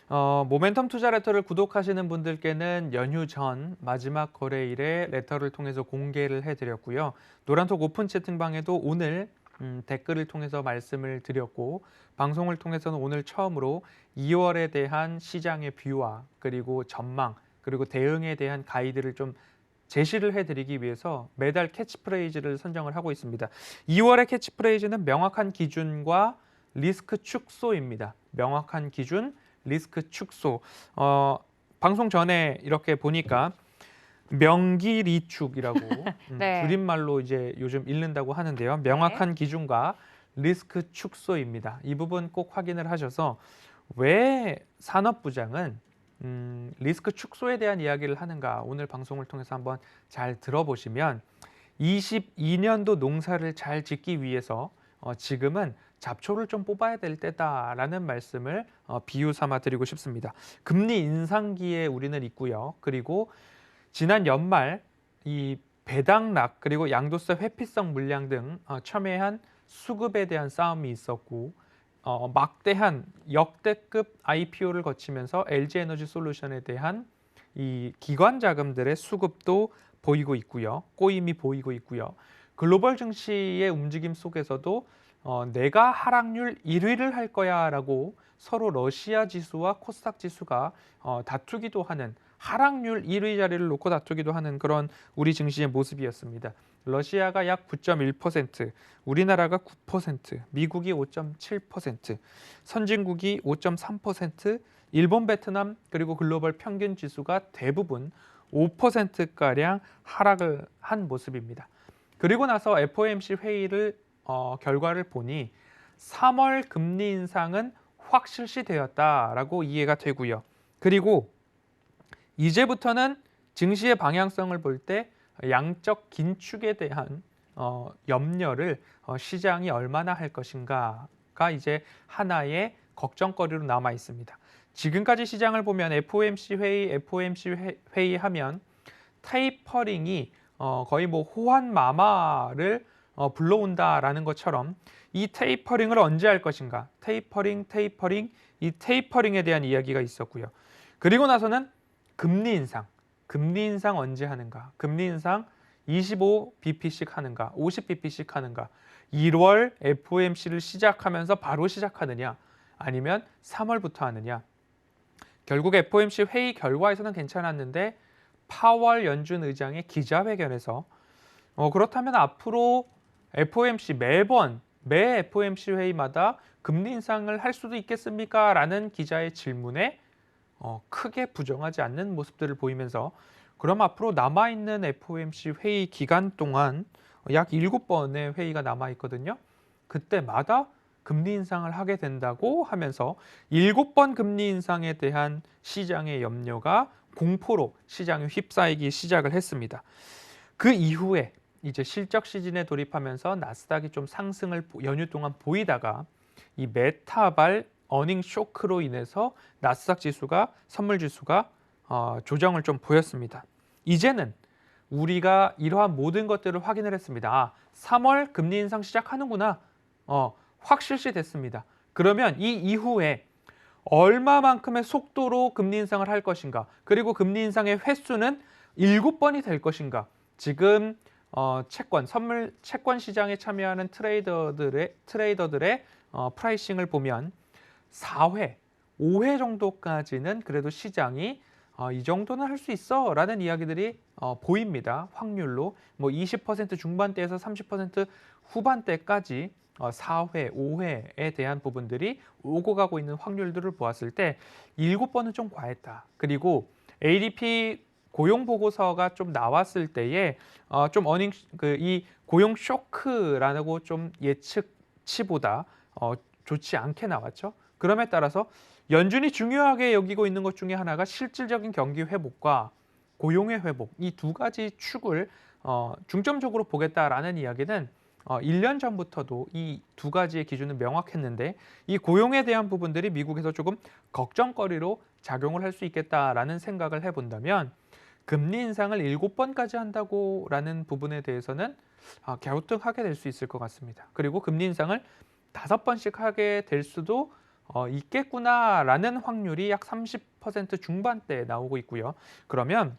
모멘텀 투자 레터를 구독하시는 분들께는 연휴 전 마지막 거래일에 레터를 통해서 공개를 해드렸고요. 노란톡 오픈 채팅방에도 오늘 댓글을 통해서 말씀을 드렸고, 방송을 통해서는 오늘 처음으로 2월에 대한 시장의 뷰와 그리고 전망, 그리고 대응에 대한 가이드를 좀 제시를 해드리기 위해서 매달 캐치프레이즈를 선정을 하고 있습니다. 2월의 캐치프레이즈는 명확한 기준과 리스크 축소입니다. 명확한 기준, 리스크 축소. 방송 전에 이렇게 보니까 명기리축이라고 네. 줄임말로 이제 요즘 읽는다고 하는데요. 명확한 기준과 리스크 축소입니다. 이 부분 꼭 확인을 하셔서 왜 산업부장은 리스크 축소에 대한 이야기를 하는가, 오늘 방송을 통해서 한번 잘 들어보시면 22년도 농사를 잘 짓기 위해서 지금은 잡초를 좀 뽑아야 될 때다라는 말씀을 비유 삼아 드리고 싶습니다. 금리 인상기에 우리는 있고요. 그리고 지난 연말 이 배당락 그리고 양도세 회피성 물량 등 첨예한 수급에 대한 싸움이 있었고, 막대한 역대급 IPO를 거치면서 LG에너지솔루션에 대한 이 기관 자금들의 수급도 보이고 있고요. 꼬임이 보이고 있고요. 글로벌 증시의 움직임 속에서도 내가 하락률 1위를 할 거야라고 서로 러시아 지수와 코스닥 지수가 다투기도 하는, 하락률 1위 자리를 놓고 다투기도 하는 그런 우리 증시의 모습이었습니다. 러시아가 약 9.1%, 우리나라가 9%, 미국이 5.7%, 선진국이 5.3%, 일본, 베트남 그리고 글로벌 평균 지수가 대부분 5%가량 하락을 한 모습입니다. 그리고 나서 FOMC 회의를 결과를 보니 3월 금리 인상은 확 실시되었다라고 이해가 되고요. 그리고 이제부터는 증시의 방향성을 볼 때 양적 긴축에 대한 염려를 시장이 얼마나 할 것인가가 이제 하나의 걱정거리로 남아 있습니다. 지금까지 시장을 보면 FOMC 회의 하면 테이퍼링이 거의 뭐 호환마마를 불러온다라는 것처럼 이 테이퍼링을 언제 할 것인가, 테이퍼링, 이 테이퍼링에 대한 이야기가 있었고요. 그리고 나서는 금리 인상 언제 하는가, 금리 인상 25bp씩 하는가, 50bp씩 하는가, 1월 FOMC를 시작하면서 바로 시작하느냐, 아니면 3월부터 하느냐. 결국 FOMC 회의 결과에서는 괜찮았는데 파월 연준 의장의 기자회견에서 그렇다면 앞으로 FOMC 매 FOMC 회의마다 금리 인상을 할 수도 있겠습니까? 라는 기자의 질문에 크게 부정하지 않는 모습들을 보이면서, 그럼 앞으로 남아있는 FOMC 회의 기간 동안 약 7번의 회의가 남아있거든요. 그때마다 금리 인상을 하게 된다고 하면서 7번 금리 인상에 대한 시장의 염려가 공포로 시장에 휩싸이기 시작을 했습니다. 그 이후에 이제 실적 시즌에 돌입하면서 나스닥이 좀 상승을 연휴 동안 보이다가 이 메타발 어닝 쇼크로 인해서 나스닥 지수가, 선물 지수가 조정을 좀 보였습니다. 이제는 우리가 이러한 모든 것들을 확인을 했습니다. 3월 금리 인상 시작하는구나. 확 실시됐습니다. 그러면 이 이후에 얼마만큼의 속도로 금리 인상을 할 것인가, 그리고 금리 인상의 횟수는 7번이 될 것인가. 지금 채권 시장에 참여하는 트레이더들의 프라이싱을 보면 4회, 5회 정도까지는 그래도 시장이 이 정도는 할 수 있어 라는 이야기들이 보입니다. 확률로 뭐 20% 중반대에서 30% 후반대까지 4회, 5회에 대한 부분들이 오고 가고 있는 확률들을 보았을 때 7번은 좀 과했다. 그리고 ADP 고용 보고서가 좀 나왔을 때에 좀 이 고용 쇼크라고 좀 예측치보다 좋지 않게 나왔죠. 그럼에 따라서 연준이 중요하게 여기고 있는 것 중에 하나가 실질적인 경기 회복과 고용의 회복, 이 두 가지 축을 중점적으로 보겠다라는 이야기는 1년 전부터도 이 두 가지의 기준은 명확했는데, 이 고용에 대한 부분들이 미국에서 조금 걱정거리로 작용을 할 수 있겠다라는 생각을 해본다면, 금리 인상을 7번까지 한다고라는 부분에 대해서는 갸우뚱하게 될 수 있을 것 같습니다. 그리고 금리 인상을 5번씩 하게 될 수도 있겠구나라는 확률이 약 30% 중반대에 나오고 있고요. 그러면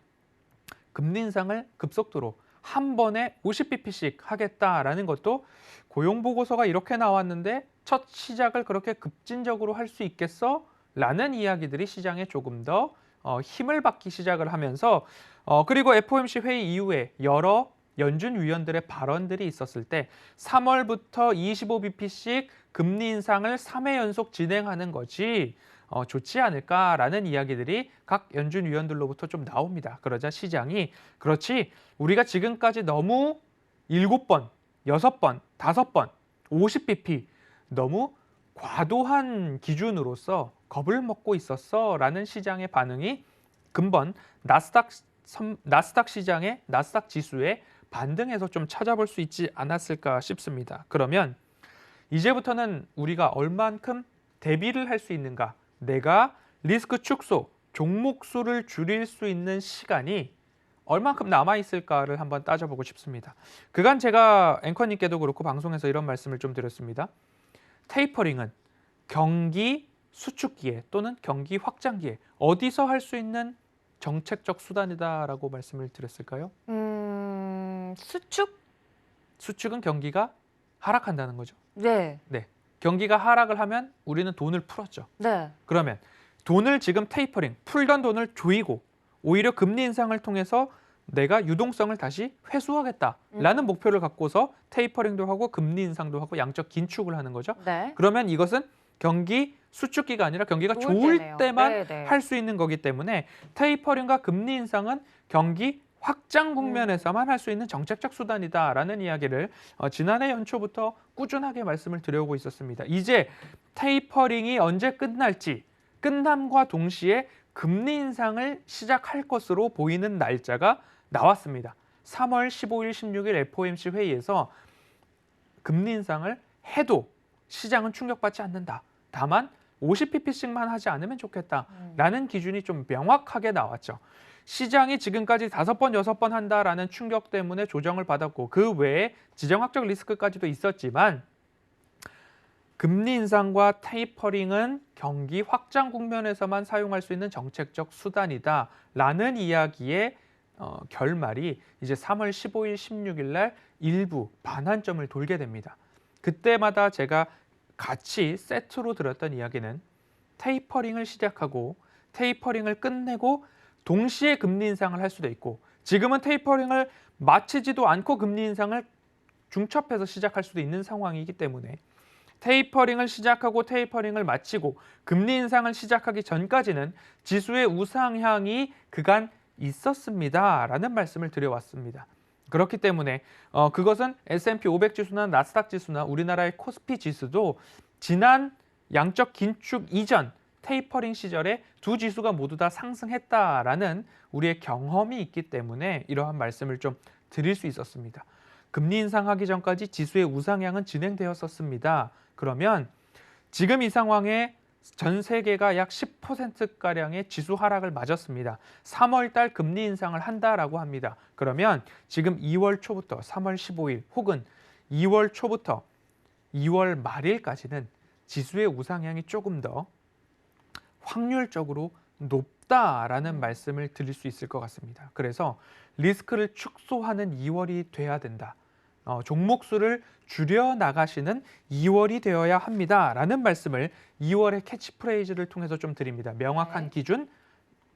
금리 인상을 급속도로 한 번에 50bp씩 하겠다라는 것도 고용보고서가 이렇게 나왔는데 첫 시작을 그렇게 급진적으로 할 수 있겠어? 라는 이야기들이 시장에 조금 더 힘을 받기 시작을 하면서 그리고 FOMC 회의 이후에 여러 연준 위원들의 발언들이 있었을 때 3월부터 25bp씩 금리 인상을 3회 연속 진행하는 것이 좋지 않을까라는 이야기들이 각 연준 위원들로부터 좀 나옵니다. 그러자 시장이 그렇지 우리가 지금까지 너무 7번, 6번, 5번, 50bp 너무 과도한 기준으로서 겁을 먹고 있었어라는 시장의 반응이 근본 나스닥 시장의 나스닥 지수의 반등에서 좀 찾아볼 수 있지 않았을까 싶습니다. 그러면 이제부터는 우리가 얼만큼 대비를 할 수 있는가? 내가 리스크 축소, 종목 수를 줄일 수 있는 시간이 얼만큼 남아있을까를 한번 따져보고 싶습니다. 그간 제가 앵커님께도 그렇고 방송에서 이런 말씀을 좀 드렸습니다. 테이퍼링은 경기 수축기에 또는 경기 확장기에 어디서 할 수 있는 정책적 수단이다라고 말씀을 드렸을까요? 수축? 수축은 경기가 하락한다는 거죠. 네. 네. 경기가 하락을 하면 우리는 돈을 풀었죠. 네. 그러면 돈을 지금 테이퍼링, 풀던 돈을 조이고 오히려 금리 인상을 통해서 내가 유동성을 다시 회수하겠다라는 목표를 갖고서 테이퍼링도 하고 금리 인상도 하고 양적 긴축을 하는 거죠. 네. 그러면 이것은 경기 수축기가 아니라 경기가 좋을 때네요. 때만 네네. 할 수 있는 거기 때문에 테이퍼링과 금리 인상은 경기 확장 국면에서만 할 수 있는 정책적 수단이다라는 이야기를 지난해 연초부터 꾸준하게 말씀을 드려오고 있었습니다. 이제 테이퍼링이 언제 끝날지 끝남과 동시에 금리 인상을 시작할 것으로 보이는 날짜가 나왔습니다. 3월 15일, 16일 FOMC 회의에서 금리 인상을 해도 시장은 충격받지 않는다. 다만 50pp씩만 하지 않으면 좋겠다라는 기준이 좀 명확하게 나왔죠. 시장이 지금까지 5번, 6번 한다라는 충격 때문에 조정을 받았고 그 외에 지정학적 리스크까지도 있었지만 금리 인상과 테이퍼링은 경기 확장 국면에서만 사용할 수 있는 정책적 수단이다라는 이야기의 결말이 이제 3월 15일, 16일 날 일부 반환점을 돌게 됩니다. 그때마다 제가 같이 세트로 들었던 이야기는 테이퍼링을 시작하고 테이퍼링을 끝내고 동시에 금리 인상을 할 수도 있고 지금은 테이퍼링을 마치지도 않고 금리 인상을 중첩해서 시작할 수도 있는 상황이기 때문에 테이퍼링을 시작하고 테이퍼링을 마치고 금리 인상을 시작하기 전까지는 지수의 우상향이 그간 있었습니다라는 말씀을 드려왔습니다. 그렇기 때문에 그것은 S&P 500 지수나 나스닥 지수나 우리나라의 코스피 지수도 지난 양적 긴축 이전 테이퍼링 시절에 두 지수가 모두 다 상승했다라는 우리의 경험이 있기 때문에 이러한 말씀을 좀 드릴 수 있었습니다. 금리 인상하기 전까지 지수의 우상향은 진행되었었습니다. 그러면 지금 이 상황에 전 세계가 약 10%가량의 지수 하락을 맞았습니다. 3월 달 금리 인상을 한다라고 합니다. 그러면 지금 2월 초부터 3월 15일 혹은 2월 초부터 2월 말일까지는 지수의 우상향이 조금 더 확률적으로 높다라는 말씀을 드릴 수 있을 것 같습니다. 그래서 리스크를 축소하는 2월이 돼야 된다. 종목 수를 줄여 나가시는 2월이 되어야 합니다라는 말씀을 2월의 캐치프레이즈를 통해서 좀 드립니다. 명확한 기준,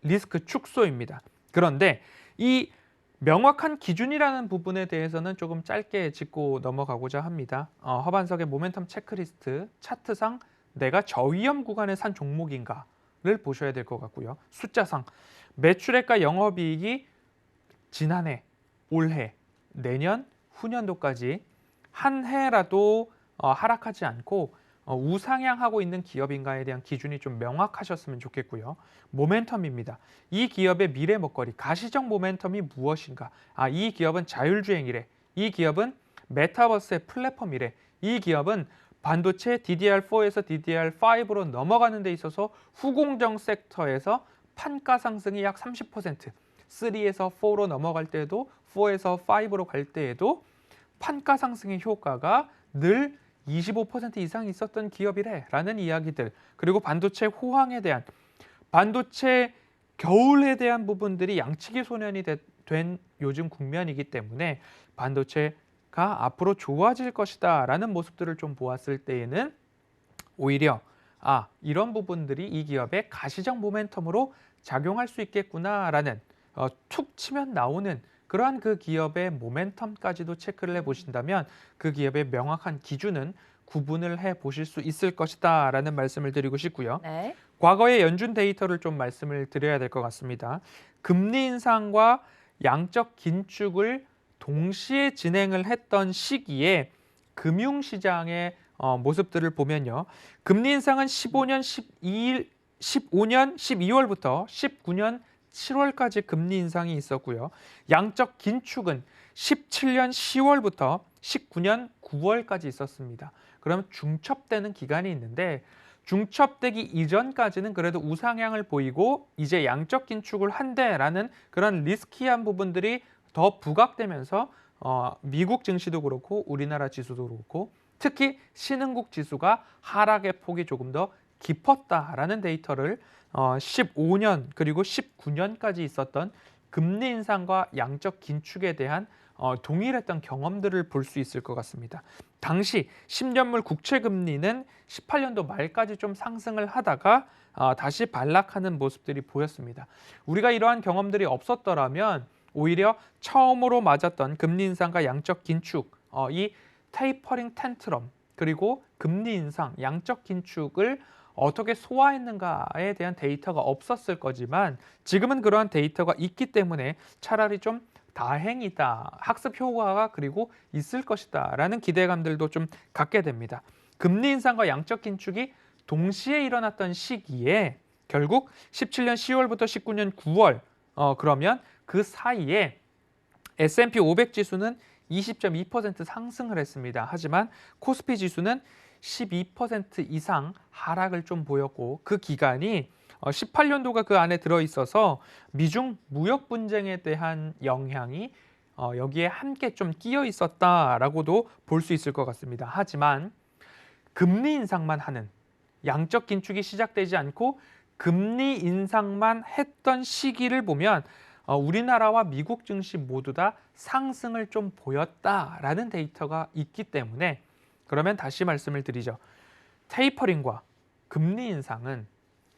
리스크 축소입니다. 그런데 이 명확한 기준이라는 부분에 대해서는 조금 짧게 짚고 넘어가고자 합니다. 허반석의 모멘텀 체크리스트 차트상 내가 저위험 구간에 산 종목인가를 보셔야 될 것 같고요. 숫자상 매출액과 영업이익이 지난해, 올해, 내년, 후년도까지 한 해라도 하락하지 않고 우상향하고 있는 기업인가에 대한 기준이 좀 명확하셨으면 좋겠고요. 모멘텀입니다. 이 기업의 미래 먹거리, 가시적 모멘텀이 무엇인가? 이 기업은 자율주행이래. 이 기업은 메타버스의 플랫폼이래. 이 기업은 반도체 DDR4에서 DDR5로 넘어가는 데 있어서 후공정 섹터에서 판가 상승이 약 30%, 3에서 4로 넘어갈 때에도 4에서 5로 갈 때에도 판가 상승의 효과가 늘 25% 이상 있었던 기업이래라는 이야기들, 그리고 반도체 호황에 대한, 반도체 겨울에 대한 부분들이 양치기 소년이 된 요즘 국면이기 때문에 반도체가 앞으로 좋아질 것이다라는 모습들을 좀 보았을 때에는 오히려 이런 부분들이 이 기업의 가시적 모멘텀으로 작용할 수 있겠구나라는 툭 치면 나오는 그러한 그 기업의 모멘텀까지도 체크를 해보신다면 그 기업의 명확한 기준은 구분을 해보실 수 있을 것이다라는 말씀을 드리고 싶고요. 네. 과거의 연준 데이터를 좀 말씀을 드려야 될 것 같습니다. 금리 인상과 양적 긴축을 동시에 진행을 했던 시기에 금융시장의 모습들을 보면요. 금리 인상은 15년 12월부터 19년 7월까지 금리 인상이 있었고요. 양적 긴축은 17년 10월부터 19년 9월까지 있었습니다. 그러면 중첩되는 기간이 있는데 중첩되기 이전까지는 그래도 우상향을 보이고 이제 양적 긴축을 한대라는 그런 리스키한 부분들이 더 부각되면서 미국 증시도 그렇고 우리나라 지수도 그렇고 특히 신흥국 지수가 하락의 폭이 조금 더 깊었다라는 데이터를 15년 그리고 19년까지 있었던 금리 인상과 양적 긴축에 대한 동일했던 경험들을 볼 수 있을 것 같습니다. 당시 10년물 국채 금리는 18년도 말까지 좀 상승을 하다가 다시 반락하는 모습들이 보였습니다. 우리가 이러한 경험들이 없었더라면 오히려 처음으로 맞았던 금리 인상과 양적 긴축, 이 테이퍼링 텐트럼 그리고 금리 인상, 양적 긴축을 어떻게 소화했는가에 대한 데이터가 없었을 거지만 지금은 그러한 데이터가 있기 때문에 차라리 좀 다행이다, 학습 효과가 그리고 있을 것이다 라는 기대감들도 좀 갖게 됩니다. 금리 인상과 양적 긴축이 동시에 일어났던 시기에 결국 17년 10월부터 19년 9월 그러면 그 사이에 S&P 500 지수는 20.2% 상승을 했습니다. 하지만 코스피 지수는 12% 이상 하락을 좀 보였고 그 기간이 18년도가 그 안에 들어있어서 미중 무역 분쟁에 대한 영향이 여기에 함께 좀 끼어 있었다라고도 볼 수 있을 것 같습니다. 하지만 금리 인상만 하는 양적 긴축이 시작되지 않고 금리 인상만 했던 시기를 보면 우리나라와 미국 증시 모두 다 상승을 좀 보였다라는 데이터가 있기 때문에 그러면 다시 말씀을 드리죠. 테이퍼링과 금리 인상은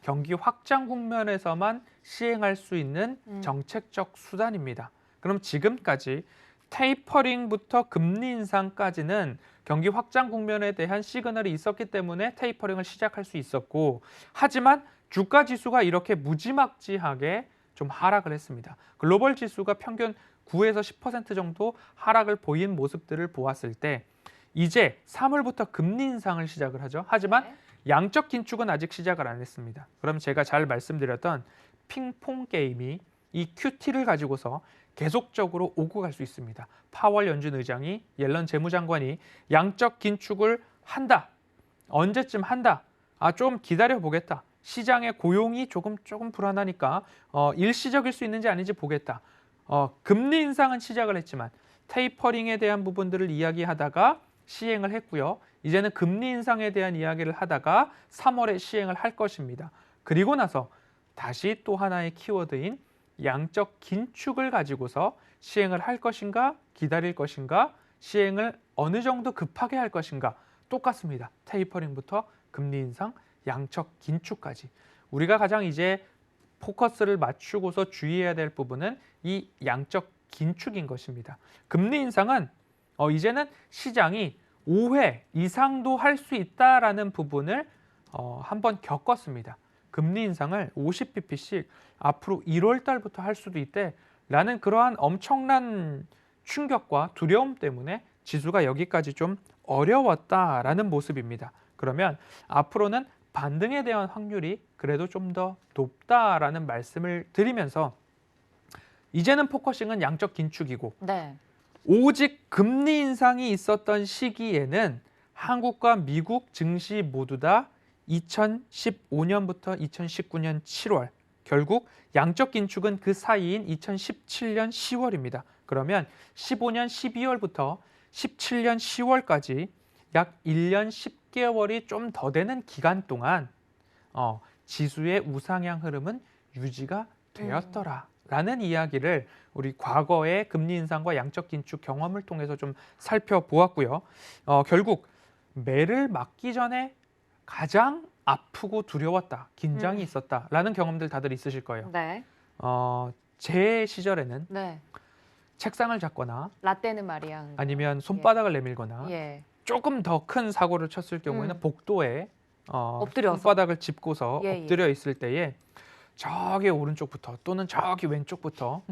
경기 확장 국면에서만 시행할 수 있는 정책적 수단입니다. 그럼 지금까지 테이퍼링부터 금리 인상까지는 경기 확장 국면에 대한 시그널이 있었기 때문에 테이퍼링을 시작할 수 있었고 하지만 주가 지수가 이렇게 무지막지하게 좀 하락을 했습니다. 글로벌 지수가 평균 9에서 10% 정도 하락을 보인 모습들을 보았을 때 이제 3월부터 금리 인상을 시작을 하죠. 하지만 양적 긴축은 아직 시작을 안 했습니다. 그럼 제가 잘 말씀드렸던 핑퐁 게임이 이 QT를 가지고서 계속적으로 오고 갈 수 있습니다. 파월 연준 의장이 옐런 재무장관이 양적 긴축을 한다. 언제쯤 한다. 좀 기다려 보겠다. 시장의 고용이 조금 불안하니까 일시적일 수 있는지 아닌지 보겠다. 금리 인상은 시작을 했지만 테이퍼링에 대한 부분들을 이야기하다가 시행을 했고요. 이제는 금리 인상에 대한 이야기를 하다가 3월에 시행을 할 것입니다. 그리고 나서 다시 또 하나의 키워드인 양적 긴축을 가지고서 시행을 할 것인가, 기다릴 것인가, 시행을 어느 정도 급하게 할 것인가 똑같습니다. 테이퍼링부터 금리 인상, 양적 긴축까지. 우리가 가장 이제 포커스를 맞추고서 주의해야 될 부분은 이 양적 긴축인 것입니다. 금리 인상은 이제는 시장이 5회 이상도 할 수 있다라는 부분을 한번 겪었습니다. 금리 인상을 50bp씩 앞으로 1월 달부터 할 수도 있대라는 그러한 엄청난 충격과 두려움 때문에 지수가 여기까지 좀 어려웠다라는 모습입니다. 그러면 앞으로는 반등에 대한 확률이 그래도 좀 더 높다라는 말씀을 드리면서 이제는 포커싱은 양적 긴축이고 네. 오직 금리 인상이 있었던 시기에는 한국과 미국 증시 모두 다 2015년부터 2019년 7월, 결국 양적 긴축은 그 사이인 2017년 10월입니다. 그러면 15년 12월부터 17년 10월까지 약 1년 10개월이 좀 더 되는 기간 동안 지수의 우상향 흐름은 유지가 되었더라라는 이야기를 우리 과거의 금리 인상과 양적 긴축 경험을 통해서 좀 살펴보았고요. 결국 매를 맞기 전에 가장 아프고 두려웠다, 긴장이 있었다라는 경험들 다들 있으실 거예요. 네. 제 시절에는 네. 책상을 잡거나 라떼는 마리아. 아니면 손바닥을 내밀거나 예. 조금 더 큰 사고를 쳤을 경우에는 복도에 엎드려서. 손바닥을 짚고서 예, 엎드려 있을 때에 저기 오른쪽부터 또는 저기 왼쪽부터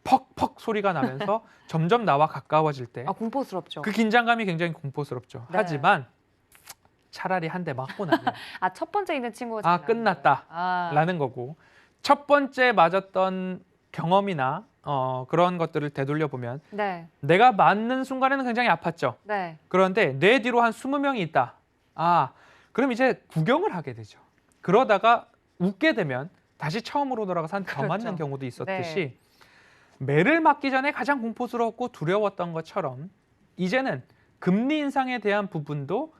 퍽퍽 소리가 나면서 점점 나와 가까워질 때 아, 공포스럽죠. 그 긴장감이 굉장히 공포스럽죠. 네. 하지만 차라리 한 대 맞고 나면 아, 첫 번째 있는 친구가 아, 끝났다 라는 거고, 첫 번째 맞았던 경험이나 그런 것들을 되돌려 보면 네. 내가 맞는 순간에는 굉장히 아팠죠. 네. 그런데 내 뒤로 한 20명이 있다. 그럼 이제 구경을 하게 되죠. 그러다가 웃게 되면 다시 처음으로 돌아가서 한 대 더 그렇죠. 맞는 경우도 있었듯이 매를 맞기 전에 가장 공포스럽고 두려웠던 것처럼 이제는 금리 인상에 대한 부분도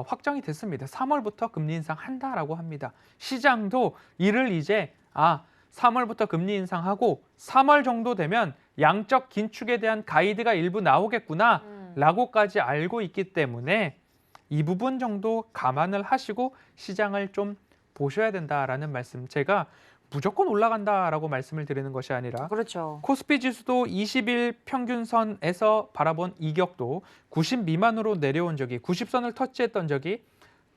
확정이 됐습니다. 3월부터 금리 인상한다라고 합니다. 시장도 이를 이제 3월부터 금리 인상하고 3월 정도 되면 양적 긴축에 대한 가이드가 일부 나오겠구나 라고까지 알고 있기 때문에 이 부분 정도 감안을 하시고 시장을 좀 보셔야 된다라는 말씀, 제가 무조건 올라간다라고 말씀을 드리는 것이 아니라 그렇죠. 코스피 지수도 20일 평균선에서 바라본 이격도 90 미만으로 내려온 적이, 90선을 터치했던 적이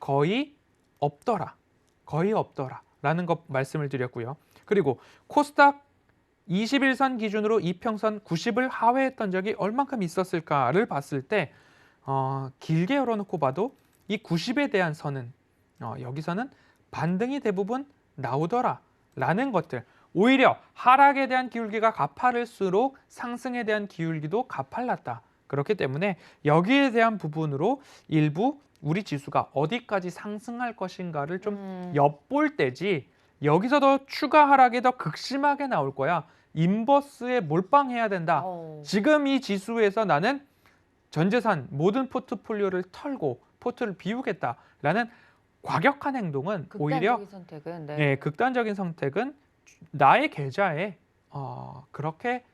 거의 없더라라는 것 말씀을 드렸고요. 그리고 코스닥 21선 기준으로 이평선 90을 하회했던 적이 얼만큼 있었을까를 봤을 때 길게 열어놓고 봐도 이 90에 대한 선은 여기서는 반등이 대부분 나오더라라는 것들, 오히려 하락에 대한 기울기가 가파를수록 상승에 대한 기울기도 가팔랐다. 그렇기 때문에 여기에 대한 부분으로 일부 우리 지수가 어디까지 상승할 것인가를 좀 엿볼 때지, 여기서 더 추가 하락이 더 극심하게 나올 거야, 인버스에 몰빵해야 된다, 지금 이 지수에서 나는 전재산 모든 포트폴리오를 털고 포트를 비우겠다라는 과격한 행동은 오히려 선택은, 극단적인 선택은 나의 계좌에 그렇게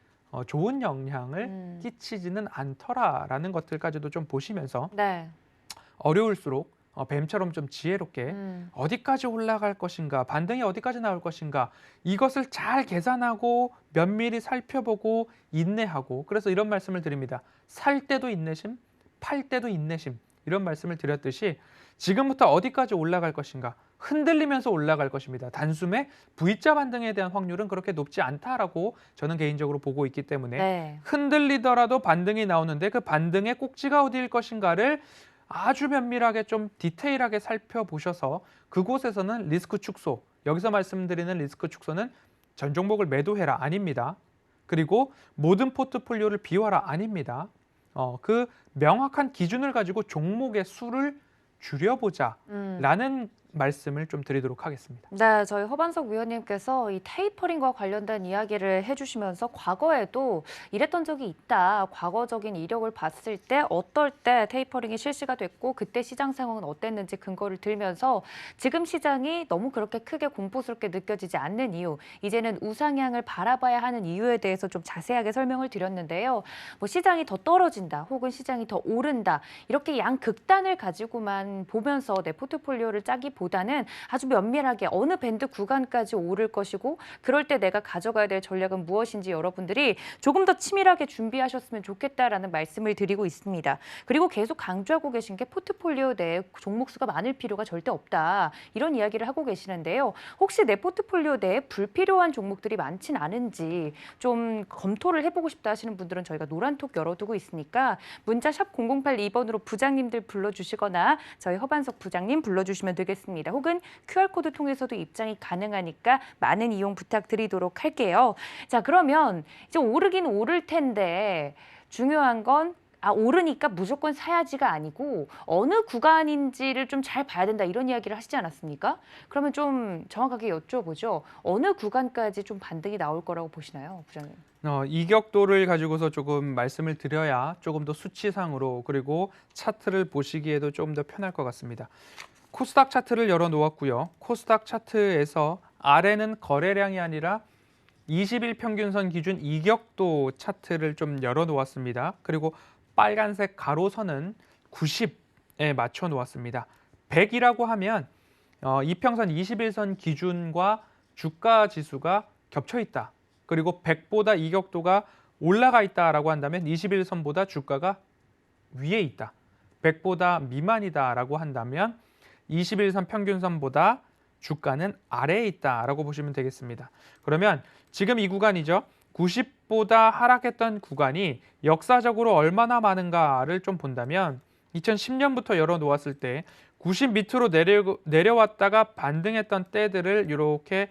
좋은 영향을 끼치지는 않더라라는 것들까지도 좀 보시면서 어려울수록 뱀처럼 좀 지혜롭게 어디까지 올라갈 것인가, 반등이 어디까지 나올 것인가, 이것을 잘 계산하고 면밀히 살펴보고 인내하고, 그래서 이런 말씀을 드립니다. 살 때도 인내심, 팔 때도 인내심, 이런 말씀을 드렸듯이 지금부터 어디까지 올라갈 것인가, 흔들리면서 올라갈 것입니다. 단숨에 V자 반등에 대한 확률은 그렇게 높지 않다라고 저는 개인적으로 보고 있기 때문에 흔들리더라도 반등이 나오는데 그 반등의 꼭지가 어디일 것인가를 아주 면밀하게 좀 디테일하게 살펴보셔서 그곳에서는 리스크 축소, 여기서 말씀드리는 리스크 축소는 전 종목을 매도해라 아닙니다. 그리고 모든 포트폴리오를 비워라 아닙니다. 그 명확한 기준을 가지고 종목의 수를 줄여보자라는 말씀을 좀 드리도록 하겠습니다. 네, 저희 허반석 위원님께서 이 테이퍼링과 관련된 이야기를 해주시면서 과거에도 이랬던 적이 있다, 과거적인 이력을 봤을 때 어떨 때 테이퍼링이 실시가 됐고 그때 시장 상황은 어땠는지 근거를 들면서 지금 시장이 너무 그렇게 크게 공포스럽게 느껴지지 않는 이유, 이제는 우상향을 바라봐야 하는 이유에 대해서 좀 자세하게 설명을 드렸는데요. 뭐 시장이 더 떨어진다 혹은 시장이 더 오른다, 이렇게 양극단을 가지고만 보면서 내 포트폴리오를 짜기보다는 아주 면밀하게 어느 밴드 구간까지 오를 것이고 그럴 때 내가 가져가야 될 전략은 무엇인지 여러분들이 조금 더 치밀하게 준비하셨으면 좋겠다라는 말씀을 드리고 있습니다. 그리고 계속 강조하고 계신 게 포트폴리오 내에 종목 수가 많을 필요가 절대 없다, 이런 이야기를 하고 계시는데요. 혹시 내 포트폴리오 내에 불필요한 종목들이 많진 않은지 좀 검토를 해보고 싶다 하시는 분들은 저희가 노란톡 열어두고 있으니까 문자 샵 0082번으로 부장님들 불러주시거나 저희 허반석 부장님 불러주시면 되겠습니다. 혹은 QR코드 통해서도 입장이 가능하니까 많은 이용 부탁드리도록 할게요. 자, 그러면 이제 오르긴 오를 텐데 중요한 건 오르니까 무조건 사야지가 아니고 어느 구간인지를 좀 잘 봐야 된다 이런 이야기를 하시지 않았습니까? 그러면 좀 정확하게 여쭤보죠. 어느 구간까지 좀 반등이 나올 거라고 보시나요, 부장님? 이격도를 가지고서 조금 말씀을 드려야 조금 더 수치상으로 그리고 차트를 보시기에도 조금 더 편할 것 같습니다. 코스닥 차트를 열어 놓았고요. 코스닥 차트에서 아래는 거래량이 아니라 20일 평균선 기준 이격도 차트를 좀 열어 놓았습니다. 그리고 빨간색 가로선은 90에 맞춰 놓았습니다. 100이라고 하면 이평선 21선 기준과 주가 지수가 겹쳐 있다. 그리고 100보다 이격도가 올라가 있다라고 한다면 21선보다 주가가 위에 있다. 100보다 미만이다라고 한다면 21선 평균선보다 주가는 아래에 있다라고 보시면 되겠습니다. 그러면 지금 이 구간이죠. 90보다 하락했던 구간이 역사적으로 얼마나 많은가를 좀 본다면 2010년부터 열어놓았을 때 90 밑으로 내려왔다가 반등했던 때들을 이렇게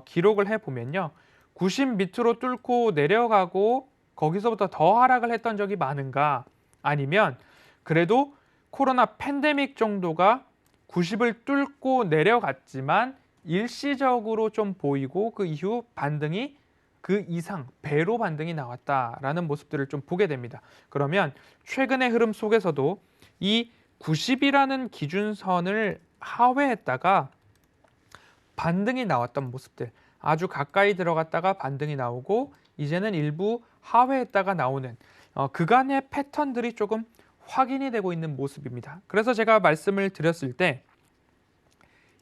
기록을 해보면요. 90 밑으로 뚫고 내려가고 거기서부터 더 하락을 했던 적이 많은가? 아니면 그래도 코로나 팬데믹 정도가 90을 뚫고 내려갔지만 일시적으로 좀 보이고 그 이후 반등이 그 이상 배로 반등이 나왔다라는 모습들을 좀 보게 됩니다. 그러면 최근의 흐름 속에서도 이 90이라는 기준선을 하회했다가 반등이 나왔던 모습들, 아주 가까이 들어갔다가 반등이 나오고 이제는 일부 하회했다가 나오는 그간의 패턴들이 조금 확인이 되고 있는 모습입니다. 그래서 제가 말씀을 드렸을 때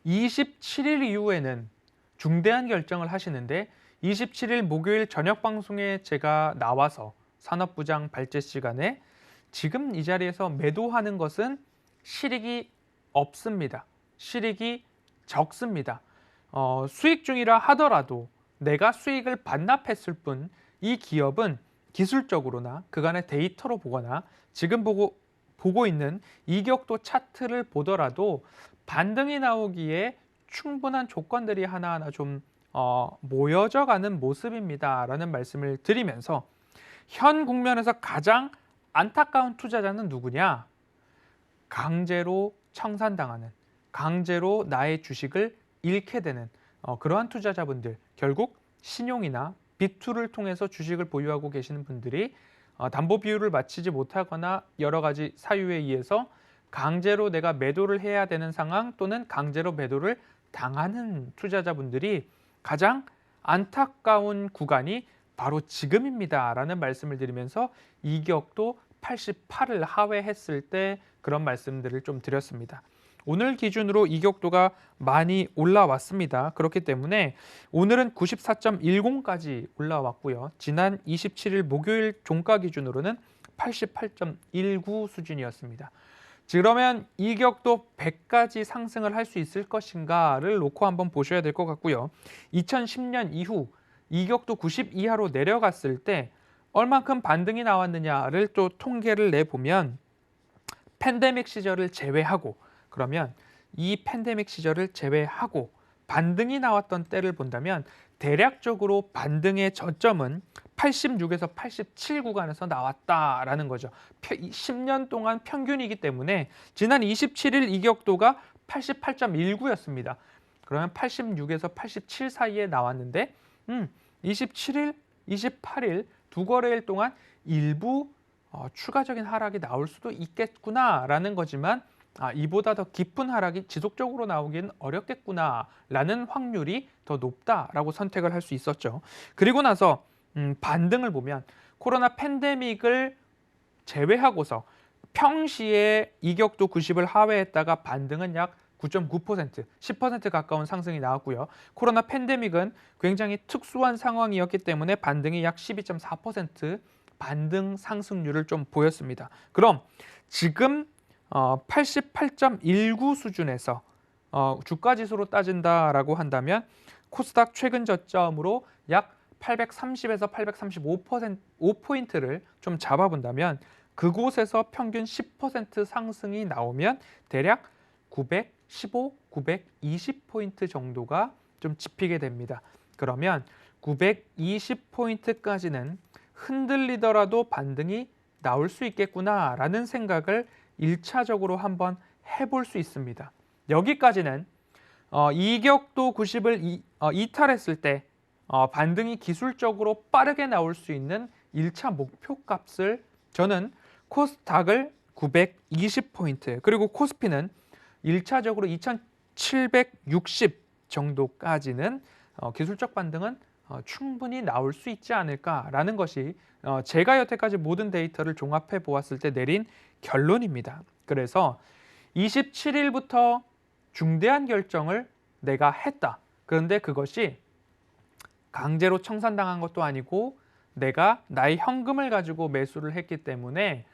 27일 이후에는 중대한 결정을 하시는데 27일 목요일 저녁 방송에 제가 나와서 산업부장 발제 시간에 지금 이 자리에서 매도하는 것은 실익이 없습니다. 실익이 적습니다. 수익 중이라 하더라도 내가 수익을 반납했을 뿐 이 기업은 기술적으로나 그간의 데이터로 보거나 지금 보고 있는 이격도 차트를 보더라도 반등이 나오기에 충분한 조건들이 하나하나 좀 모여져 가는 모습입니다. 라는 말씀을 드리면서 현 국면에서 가장 안타까운 투자자는 누구냐? 강제로 청산당하는, 강제로 나의 주식을 잃게 되는 그러한 투자자분들, 결국 신용이나 비투를 통해서 주식을 보유하고 계시는 분들이 담보 비율을 맞추지 못하거나 여러 가지 사유에 의해서 강제로 내가 매도를 해야 되는 상황 또는 강제로 매도를 당하는 투자자분들이 가장 안타까운 구간이 바로 지금입니다. 라는 말씀을 드리면서 이격도 88을 하회했을 때 그런 말씀들을 좀 드렸습니다. 오늘 기준으로 이격도가 많이 올라왔습니다. 그렇기 때문에 오늘은 94.10까지 올라왔고요. 지난 27일 목요일 종가 기준으로는 88.19 수준이었습니다. 그러면 이격도 100까지 상승을 할 수 있을 것인가를 놓고 한번 보셔야 될 것 같고요. 2010년 이후 이격도 90 이하로 내려갔을 때 얼만큼 반등이 나왔느냐를 또 통계를 내보면 팬데믹 시절을 제외하고 그러면 이 팬데믹 시절을 제외하고 반등이 나왔던 때를 본다면 대략적으로 반등의 저점은 86에서 87 구간에서 나왔다라는 거죠. 10년 동안 평균이기 때문에 지난 27일 이격도가 88.19였습니다. 그러면 86에서 87 사이에 나왔는데 27일, 28일 두 거래일 동안 일부 추가적인 하락이 나올 수도 있겠구나라는 거지만 이보다 더 깊은 하락이 지속적으로 나오기는 어렵겠구나라는 확률이 더 높다라고 선택을 할 수 있었죠. 그리고 나서 반등을 보면 코로나 팬데믹을 제외하고서 평시에 이격도 90을 하회했다가 반등은 약 9.9%, 10% 가까운 상승이 나왔고요. 코로나 팬데믹은 굉장히 특수한 상황이었기 때문에 반등이 약 12.4% 반등 상승률을 좀 보였습니다. 그럼 지금 88.19 수준에서 주가 지수로 따진다라고 한다면 코스닥 최근 저점으로 약 830에서 835%를 좀 잡아본다면 그곳에서 평균 10% 상승이 나오면 대략 915, 920포인트 정도가 좀 짚히게 됩니다. 그러면 920포인트까지는 흔들리더라도 반등이 나올 수 있겠구나라는 생각을 1차적으로 한번 해볼 수 있습니다. 여기까지는 이격도 90을 이탈했을 때 반등이 기술적으로 빠르게 나올 수 있는 1차 목표 값을 저는 코스닥을 920포인트 그리고 코스피는 1차적으로 2760 정도까지는 기술적 반등은 충분히 나올 수 있지 않을까라는 것이 제가 여태까지 모든 데이터를 종합해 보았을 때 내린 결론입니다. 그래서 27일부터 중대한 결정을 내가 했다. 그런데 그것이 강제로 청산당한 것도 아니고 내가 나의 현금을 가지고 매수를 했기 때문에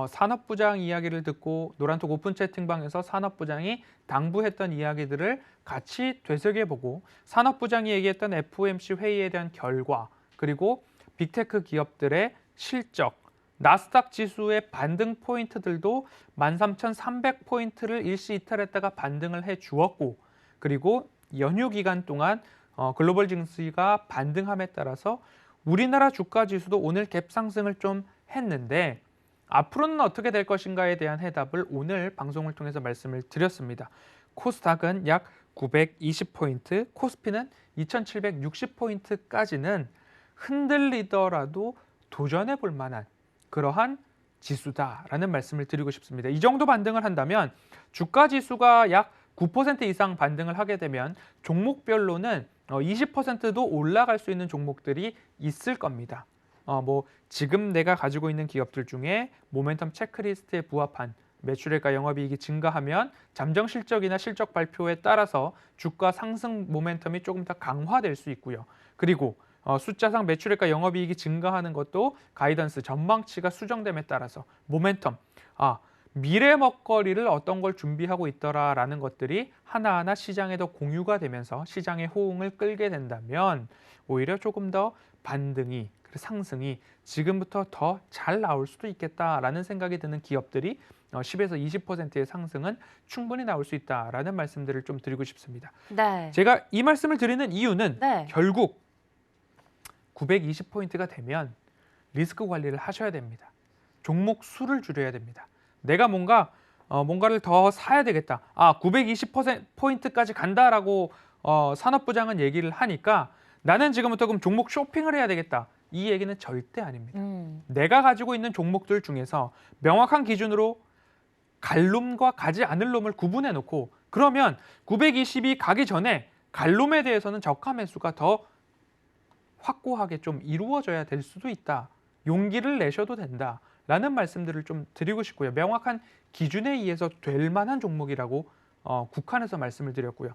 산업부장 이야기를 듣고 노란톡 오픈 채팅방에서 산업부장이 당부했던 이야기들을 같이 되새겨보고 산업부장이 얘기했던 FOMC 회의에 대한 결과 그리고 빅테크 기업들의 실적 나스닥 지수의 반등 포인트들도 13,300포인트를 일시 이탈했다가 반등을 해 주었고 그리고 연휴 기간 동안 글로벌 증시가 반등함에 따라서 우리나라 주가 지수도 오늘 갭 상승을 좀 했는데 앞으로는 어떻게 될 것인가에 대한 해답을 오늘 방송을 통해서 말씀을 드렸습니다. 코스닥은 약 920포인트, 코스피는 2760포인트까지는 흔들리더라도 도전해 볼 만한 그러한 지수다라는 말씀을 드리고 싶습니다. 이 정도 반등을 한다면 주가 지수가 약 9% 이상 반등을 하게 되면 종목별로는 20%도 올라갈 수 있는 종목들이 있을 겁니다. 지금 내가 가지고 있는 기업들 중에 모멘텀 체크리스트에 부합한 매출액과 영업이익이 증가하면 잠정 실적이나 실적 발표에 따라서 주가 상승 모멘텀이 조금 더 강화될 수 있고요. 그리고 숫자상 매출액과 영업이익이 증가하는 것도 가이던스 전망치가 수정됨에 따라서 모멘텀 미래 먹거리를 어떤 걸 준비하고 있더라라는 것들이 하나하나 시장에도 공유가 되면서 시장의 호응을 끌게 된다면 오히려 조금 더 반등이 상승이 지금부터 더 잘 나올 수도 있겠다라는 생각이 드는 기업들이 10에서 20%의 상승은 충분히 나올 수 있다라는 말씀들을 좀 드리고 싶습니다. 네. 제가 이 말씀을 드리는 이유는 네. 결국 920포인트가 되면 리스크 관리를 하셔야 됩니다. 종목 수를 줄여야 됩니다. 내가 뭔가를 더 사야 되겠다. 920포인트까지 간다라고 산업부장은 얘기를 하니까 나는 지금부터 그럼 종목 쇼핑을 해야 되겠다. 이 얘기는 절대 아닙니다. 내가 가지고 있는 종목들 중에서 명확한 기준으로 갈 놈과 가지 않을 놈을 구분해 놓고 그러면 920이 가기 전에 갈 놈에 대해서는 저가 매수가 더 확고하게 좀 이루어져야 될 수도 있다. 용기를 내셔도 된다. 라는 말씀들을 좀 드리고 싶고요. 명확한 기준에 의해서 될 만한 종목이라고 국한해서 말씀을 드렸고요.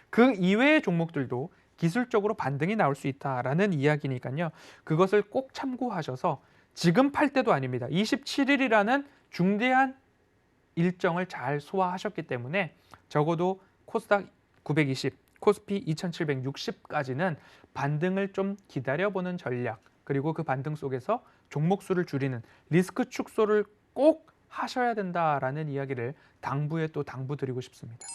그 이외의 종목들도 기술적으로 반등이 나올 수 있다라는 이야기니까요. 그것을 꼭 참고하셔서 지금 팔 때도 아닙니다. 27일이라는 중대한 일정을 잘 소화하셨기 때문에 적어도 코스닥 920, 코스피 2760까지는 반등을 좀 기다려보는 전략 그리고 그 반등 속에서 종목 수를 줄이는 리스크 축소를 꼭 하셔야 된다라는 이야기를 당부에 또 당부드리고 싶습니다.